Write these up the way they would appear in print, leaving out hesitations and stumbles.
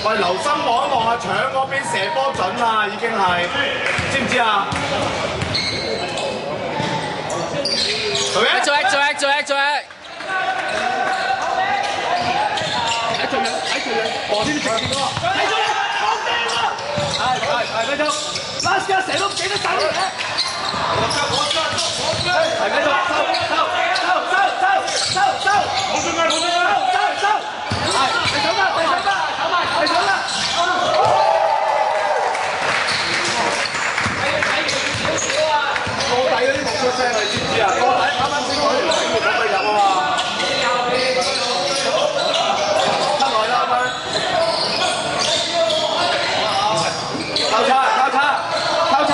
喂，留心望一望啊！搶嗰邊射波準啦，已經係，知唔知啊？做嘢，做嘢，做嘢，做嘢。睇住佢，睇住佢，望先直接喎。睇住你，放掟啦！係，繼續。last 個成都幾多手嘅？係繼續，收，冇信啊，冇信啊，收，係，你走啦，走埋，你走啦。個底嗰啲木出聲，你知唔知啊？個底啱啱先講完整嘅咁咪入啊嘛。出來啦，佢。交叉，交叉，交叉。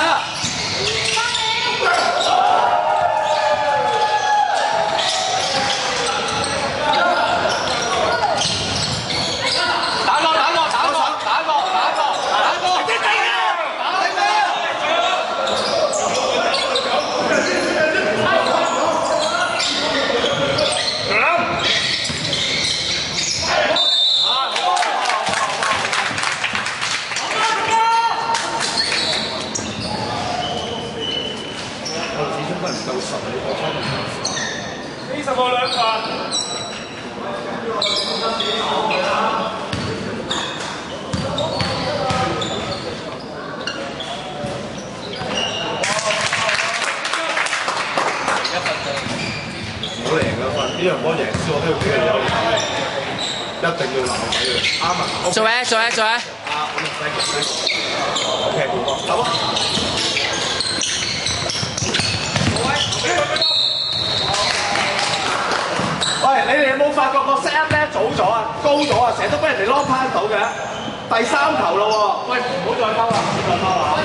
40個2分。好贏嗰分，呢樣波贏輸我都要俾佢有，一定要鬧俾佢。啱啊！做嘢，做嘢，做嘢。啊，我唔使，OK， 走啊！喂，你哋有冇發覺個 set up 咧早咗啊、高咗啊，成日都俾人哋 long pass 到嘅？第3球咯喎！喂，唔好再拋啦，唔好再拋啦！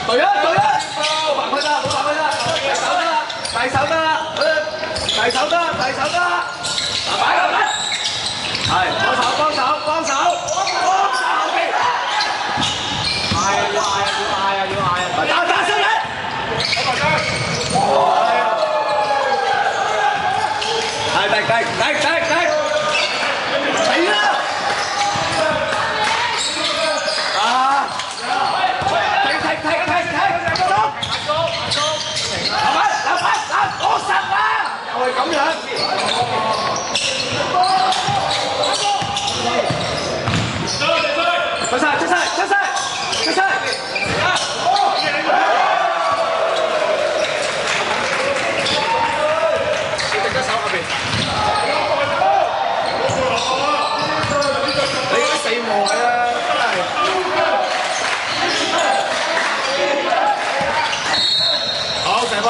對啊，冇辦法啦，冇辦法啦，大手得啦，大手得啦，大手得啦，擺落嚟，係幫手後邊，要嗌啊！打少人，係頂，死啦！啊！踢！攞實啦！我係咁樣。出晒！你隻手後邊。你嗰啲死磨嘅啦，真係。好，射波。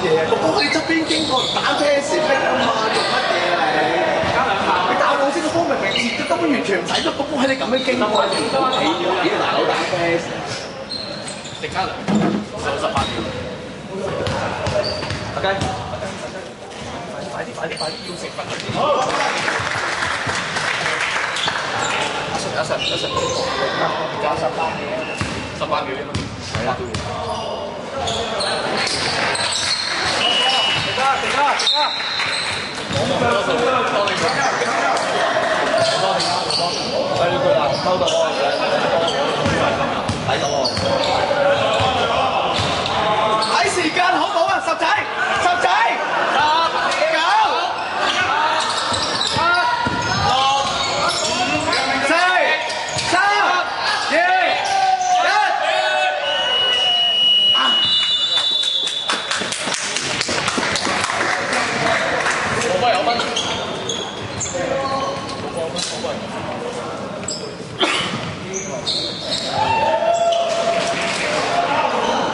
嘢？個波喺你側邊經過打車時逼啊嘛，做乜嘢啊你？加兩下，你打網先個波明明切，根本完全唔使喐，個波喺你咁樣經過，你唔好企住幾個大佬打車。迪加良18秒。阿雞，快啲，要食飯。好。阿神，加18秒啫嘛。係啊。停啦！收到啊！睇到喎。睇時間好冇啊！十仔，10、9、8、7、6、5、4、3、2、1。我有分。我